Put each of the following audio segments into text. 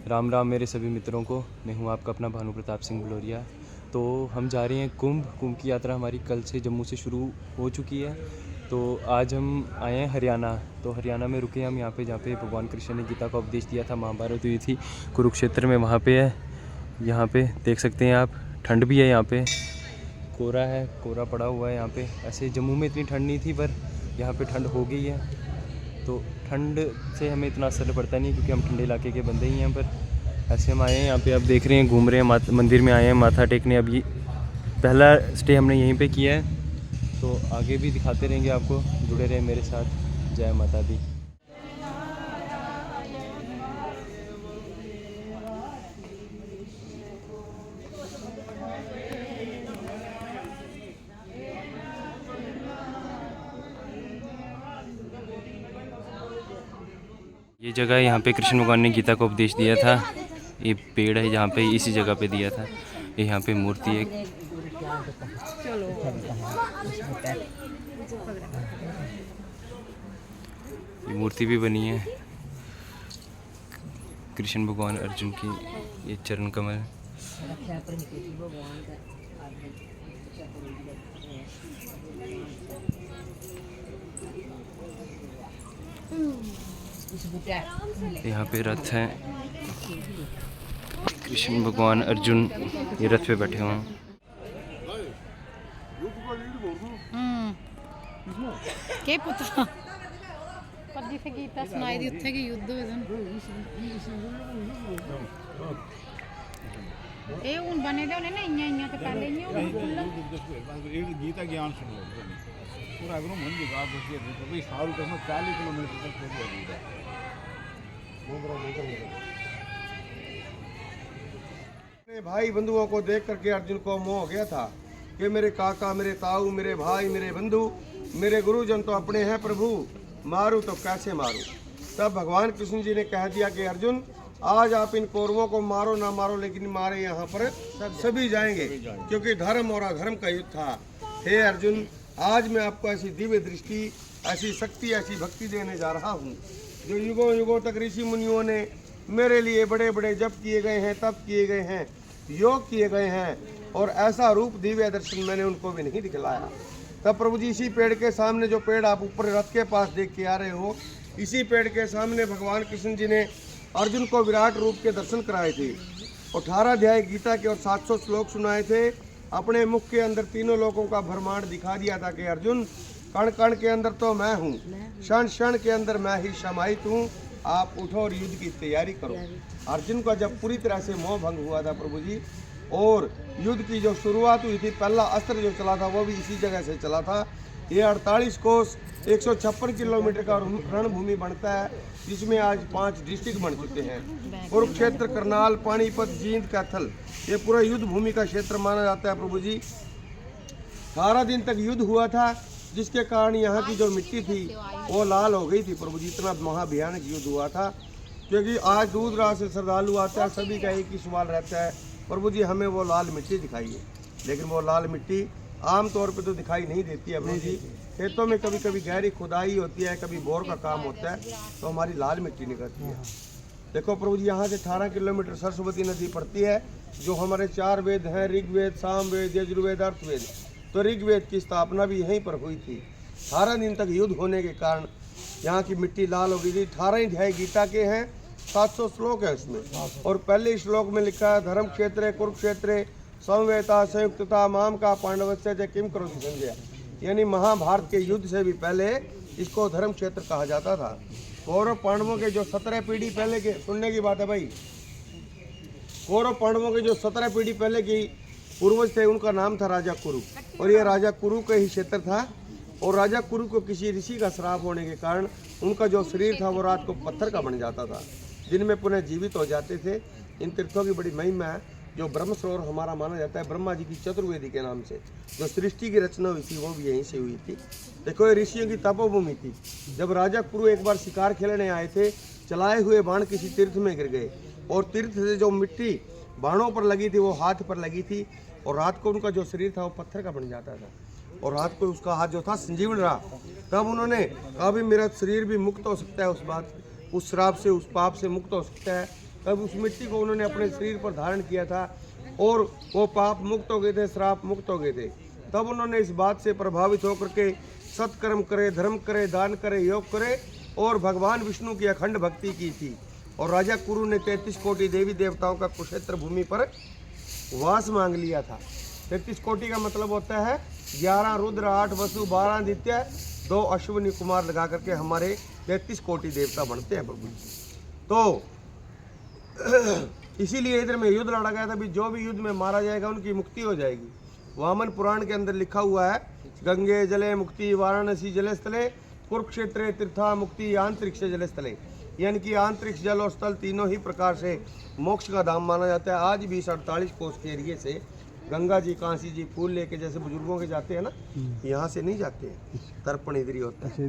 राम राम मेरे सभी मित्रों को। मैं हूं आपका अपना भानु प्रताप सिंह बलोरिया। तो हम जा रहे हैं कुंभ की यात्रा हमारी कल से जम्मू से शुरू हो चुकी है। तो आज हम आए हैं हरियाणा। तो हरियाणा में रुके हम यहाँ पे जहाँ पे भगवान कृष्ण ने गीता का उपदेश दिया था, महाभारत हुई थी कुरुक्षेत्र में, वहाँ पे है। यहाँ पे देख सकते हैं आप, ठंड भी है यहाँ पे, कोहरा है, कोहरा पड़ा हुआ है यहाँ पे। ऐसे जम्मू में इतनी ठंड नहीं थी पर यहाँ पे ठंड हो गई है। तो ठंड से हमें इतना असर पड़ता नहीं क्योंकि हम ठंडे इलाके के बंदे ही हैं। पर ऐसे हम आए हैं यहाँ पे, आप देख रहे हैं, घूम रहे हैं, मंदिर में आए हैं माथा टेकने। अब ये पहला स्टे हमने यहीं पे किया है, तो आगे भी दिखाते रहेंगे आपको, जुड़े रहे मेरे साथ। जय माता दी। ये जगह यहाँ पे कृष्ण भगवान ने गीता का उपदेश दिया था। ये पेड़ है जहाँ पे, इसी जगह पे दिया था। ये यहाँ पे मूर्ति है। ये मूर्ति भी बनी है कृष्ण भगवान अर्जुन की, ये चरण कमल। यहाँ पे रथ है, कृष्ण भगवान अर्जुन ये रथ पे बैठे हुए हैं। के पुत्रा पर जिथे गीता सुनाई दी उत्थे की युद्ध हो ए हुन बने दे होने ना इयां ते पहले इयां एक गीता ज्ञान सुनो पूरा अगर मन की बात होती है तो भाई सारू कसम 40 किलोमीटर तक चली जाएगी। भाई बंधुओं को देख करके अर्जुन को मोह हो गया था कि मेरे काका, मेरे ताऊ, मेरे भाई, मेरे बंधु, मेरे गुरुजन तो अपने हैं, प्रभु मारू तो कैसे मारू। तब भगवान कृष्ण जी ने कह दिया कि अर्जुन, आज आप इन कौरवों को मारो ना मारो, लेकिन मारे यहाँ पर सभी जाएंगे, क्योंकि धर्म और अधर्म का युद्ध था। हे अर्जुन, आज मैं आपको ऐसी दिव्य दृष्टि, ऐसी शक्ति, ऐसी भक्ति देने जा रहा हूँ जो युगों युगों तक ऋषि मुनियों ने मेरे लिए बड़े बड़े जप किए गए हैं, तप किए गए हैं, योग किए गए हैं, और ऐसा रूप दिव्य दर्शन मैंने उनको भी नहीं दिखलाया। तब प्रभु जी इसी पेड़ के सामने, जो पेड़ आप ऊपर रथ के पास देख के आ रहे हो, इसी पेड़ के सामने भगवान कृष्ण जी ने अर्जुन को विराट रूप के दर्शन कराए थे। 18 अध्याय गीता के और 700 श्लोक सुनाए थे। अपने मुख के अंदर तीनों लोगों का ब्रह्मांड दिखा दिया था कि अर्जुन, कण कण के अंदर तो मैं हूँ, क्षण क्षण के अंदर मैं ही समाहित हूँ, आप उठो और युद्ध की तैयारी करो। अर्जुन का जब पूरी तरह से मोह भंग हुआ था प्रभु जी, और युद्ध की जो शुरुआत हुई थी, पहला अस्त्र जो चला था वो भी इसी जगह से चला था। ये 48 कोस 156 किलोमीटर का रणभूमि बनता है, जिसमें आज 5 डिस्ट्रिक्ट बन चुके हैं। कुरुक्षेत्र, करनाल, पानीपत, जींद, कैथल, ये पूरा युद्ध भूमि का क्षेत्र माना जाता है प्रभु जी। 18 दिन तक युद्ध हुआ था, जिसके कारण यहाँ की जो मिट्टी थी वो लाल हो गई थी प्रभु जी। इतना महाभयानक युद्ध हुआ था, क्योंकि आज दूर रात से श्रद्धालु आते हैं, सभी का एक ही सवाल रहता है, प्रभु जी हमें वो लाल मिट्टी दिखाइए। लेकिन वो लाल मिट्टी आम तौर पे तो दिखाई नहीं देती है प्रभु जी। खेतों में कभी कभी गहरी खुदाई होती है, कभी बोर का काम होता है, तो हमारी लाल मिट्टी निकलती है। देखो प्रभु जी, यहाँ से 18 किलोमीटर सरस्वती नदी पड़ती है, जो हमारे 4 वेद हैं, ऋग्वेद, सामवेद, यजुर्वेद, अर्थवेद। तो ऋग्वेद की स्थापना भी यहीं पर हुई थी। 18 दिन तक युद्ध होने के कारण यहाँ की मिट्टी लाल हो गई थी। 18 अध्याय गीता के हैं, 700 श्लोक है उसमें, और पहले श्लोक में लिखा है, धर्म क्षेत्र कुरुक्षेत्र संवेता संयुक्तता माम का पांडवस्य जय किम करो संजय। यानी महाभारत के युद्ध से भी पहले इसको धर्म क्षेत्र कहा जाता था। कौरव पांडवों के जो 17 पीढ़ी पहले के, सुनने की बात है भाई, कौरव पांडवों के जो 17 पीढ़ी पहले की पूर्वज थे, उनका नाम था राजा कुरु, और ये राजा कुरु का ही क्षेत्र था। और राजा कुरु को किसी ऋषि का श्राप होने के कारण उनका जो शरीर था वो रात को पत्थर का बन जाता था, दिन में पुनः जीवित हो जाते थे। इन तीर्थों की बड़ी महिमा है, जो ब्रह्म सरोवर हमारा माना जाता है, ब्रह्मा जी की चतुर्वेदी के नाम से जो सृष्टि की रचना हुई थी वो भी यहीं से हुई थी। देखो, ये ऋषियों की तपोभूमि थी। जब राजा कुरु एक बार शिकार खेलने आए थे, चलाए हुए बाण किसी तीर्थ में गिर गए, और तीर्थ से जो मिट्टी बाणों पर लगी थी वो हाथ पर लगी थी, और रात को उनका जो शरीर था वो पत्थर का बन जाता था, और रात को उसका हाथ जो था संजीवन रहा। तब उन्होंने कहा भी मेरा शरीर भी मुक्त हो सकता है, उस श्राप से, उस पाप से मुक्त हो सकता है, तब उस मिट्टी को उन्होंने अपने शरीर पर धारण किया था और वो पाप मुक्त हो गए थे, श्राप मुक्त हो गए थे। तब उन्होंने इस बात से प्रभावित होकर के सत्कर्म करे, धर्म करे, दान करे, योग करे और भगवान विष्णु की अखंड भक्ति की थी। और राजा कुरु ने 33 कोटि देवी देवताओं का कुरुक्षेत्र भूमि पर वास मांग लिया था। 33 कोटि का मतलब होता है 11 रुद्र, 8 वसु, 12 आदित्य, 2 अश्विनी कुमार लगा करके हमारे 33 कोटि देवता बनते हैं प्रभु जी। तो इसीलिए इधर में युद्ध लड़ा गया था भी जो भी युद्ध में मारा जाएगा उनकी मुक्ति हो जाएगी। वामन पुराण के अंदर लिखा हुआ है, गंगे जले मुक्ति वाराणसी जले स्थले कुरुक्षेत्र तीर्था मुक्ति आंतरिक्ष जले स्थले, यानी कि आंतरिक्ष जल और स्थल तीनों ही प्रकार से मोक्ष का धाम माना जाता है। आज भी 48 कोस के एरिए से गंगा जी, कांसी जी फूल लेके जैसे बुजुर्गों के जाते हैं ना, यहाँ से नहीं जाते हैं, तर्पण इधर ही होता है।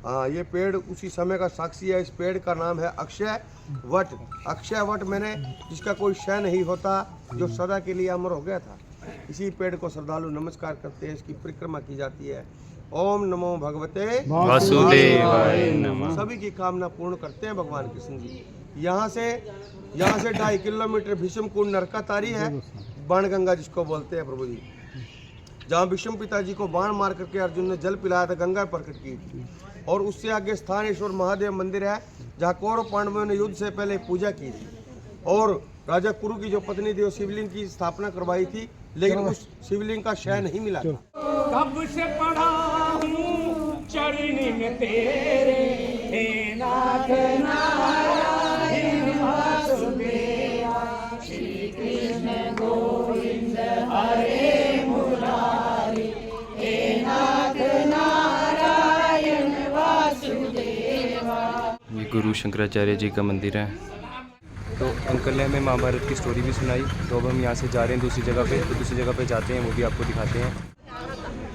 हाँ, ये पेड़ उसी समय का साक्षी है। इस पेड़ का नाम है अक्षय वट। अक्षय वट मैंने जिसका कोई क्षय नहीं होता, जो सदा के लिए अमर हो गया था। इसी पेड़ को श्रद्धालु नमस्कार करते हैं, इसकी परिक्रमा की जाती है। ओम नमो भगवते वासुदेवाय नमः। सभी की कामना पूर्ण करते हैं भगवान कृष्ण जी। यहाँ से 2.5 किलोमीटर भीष्म कुंड नरकातारी है, बाण गंगा जिसको बोलते हैं प्रभु जी, जहाँ भीष्म पिताजी को बाण मार करके अर्जुन ने जल पिलाया था, गंगा प्रकट की थी। और उससे आगे स्थानेश्वर महादेव मंदिर है, जहाँ कौरव पांडवों ने युद्ध से पहले पूजा की थी। और राजा कुरु की जो पत्नी थी वो शिवलिंग की स्थापना करवाई थी, लेकिन उस शिवलिंग का क्षय नहीं मिला था। कब से पढ़ा हूँ चरण में तेरे, हे नाथ नारायण वासुदेवा, श्री कृष्ण गोविंद हरे मुरारी, हे नाथ नारायण वासुदेवा। ये गुरु शंकराचार्य जी का मंदिर है। तो अंकल ने हमें महाभारत की स्टोरी भी सुनाई। तो अब हम यहाँ से जा रहे हैं दूसरी जगह पे, तो दूसरी जगह पे जाते हैं, वो भी आपको दिखाते हैं।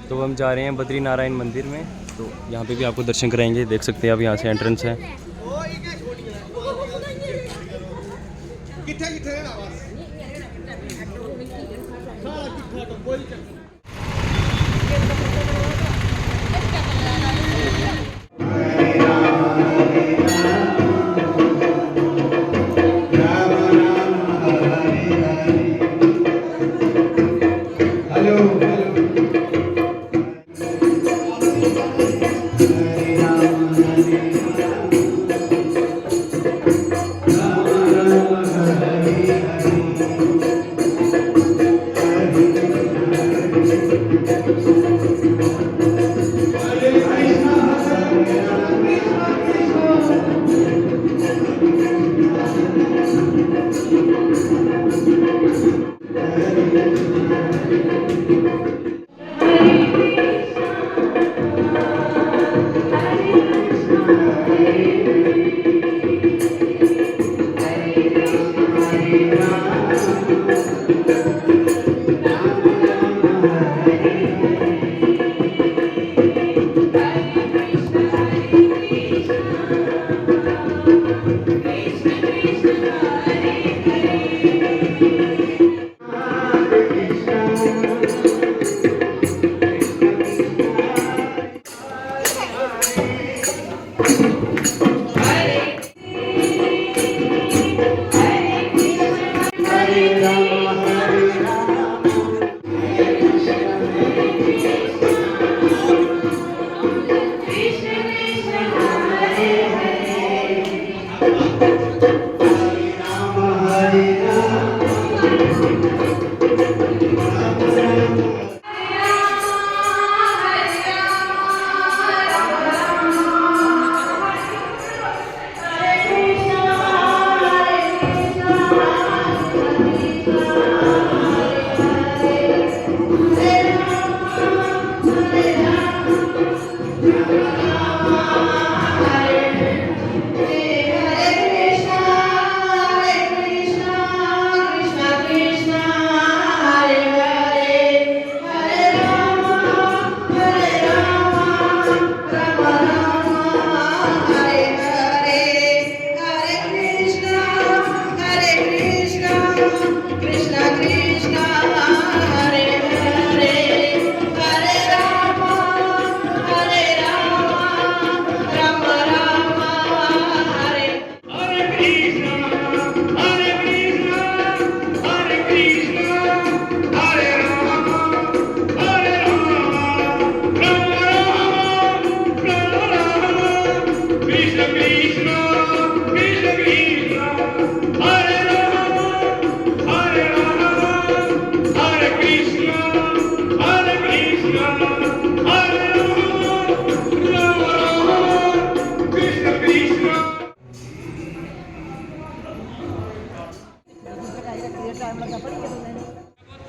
तो हम जा रहे हैं बद्री नारायण मंदिर में, तो यहाँ पे भी आपको दर्शन कराएंगे। देख सकते हैं आप, यहाँ से एंट्रेंस है।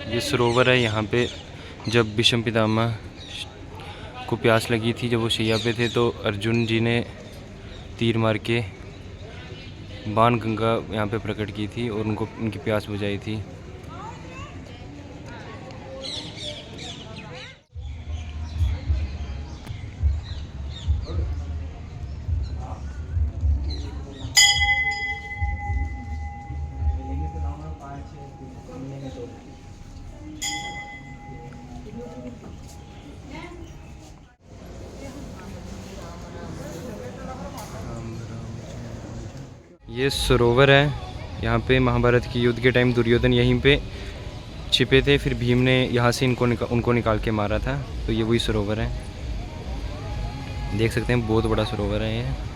ये सरोवर है। यहाँ पे जब भीष्म पितामह को प्यास लगी थी, जब वो शैया पे थे, तो अर्जुन जी ने तीर मार के बाण गंगा यहाँ पे प्रकट की थी और उनको उनकी प्यास बुझाई थी। ये सरोवर है। यहाँ पे महाभारत की युद्ध के टाइम दुर्योधन यहीं पे छिपे थे, फिर भीम ने यहाँ से उनको निकाल के मारा था। तो ये वही सरोवर है, देख सकते हैं, बहुत बड़ा सरोवर है ये।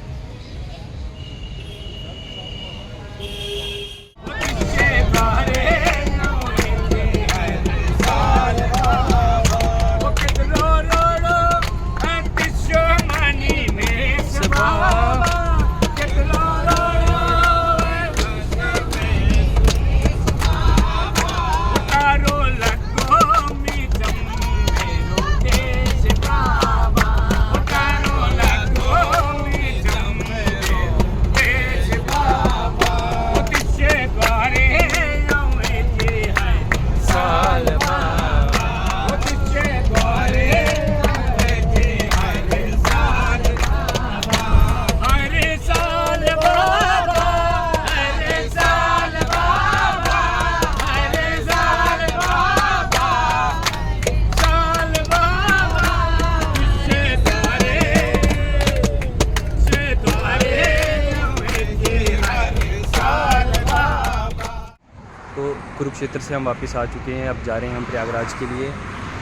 कुरुक्षेत्र से हम वापस आ चुके हैं। अब जा रहे हैं हम प्रयागराज के लिए।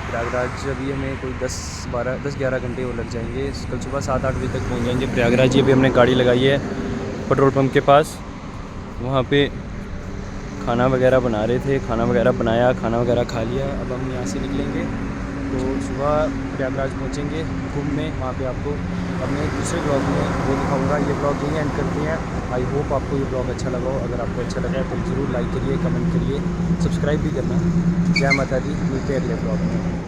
प्रयागराज अभी हमें कोई 10-11 घंटे वो लग जाएंगे। कल सुबह 7-8 बजे तक पहुंच जाएंगे प्रयागराज। ये भी हमने गाड़ी लगाई है पेट्रोल पंप के पास। वहाँ पे खाना वगैरह बना रहे थे, खाना वगैरह बनाया, खाना वगैरह खा लिया। अब हम यहाँ से निकलेंगे तो सुबह प्रयागराज पहुँचेंगे कुंभ में। वहाँ पे आपको अपने दूसरे ब्लॉग में वो दिखाऊंगा। ये ब्लॉग यहीं एंड करते हैं। आई होप आपको ये ब्लॉग अच्छा लगा हो। अगर आपको अच्छा लगा तो ज़रूर लाइक करिए, कमेंट करिए, सब्सक्राइब भी करना। जय माता दी, मिलते हैं अगले ब्लॉग में।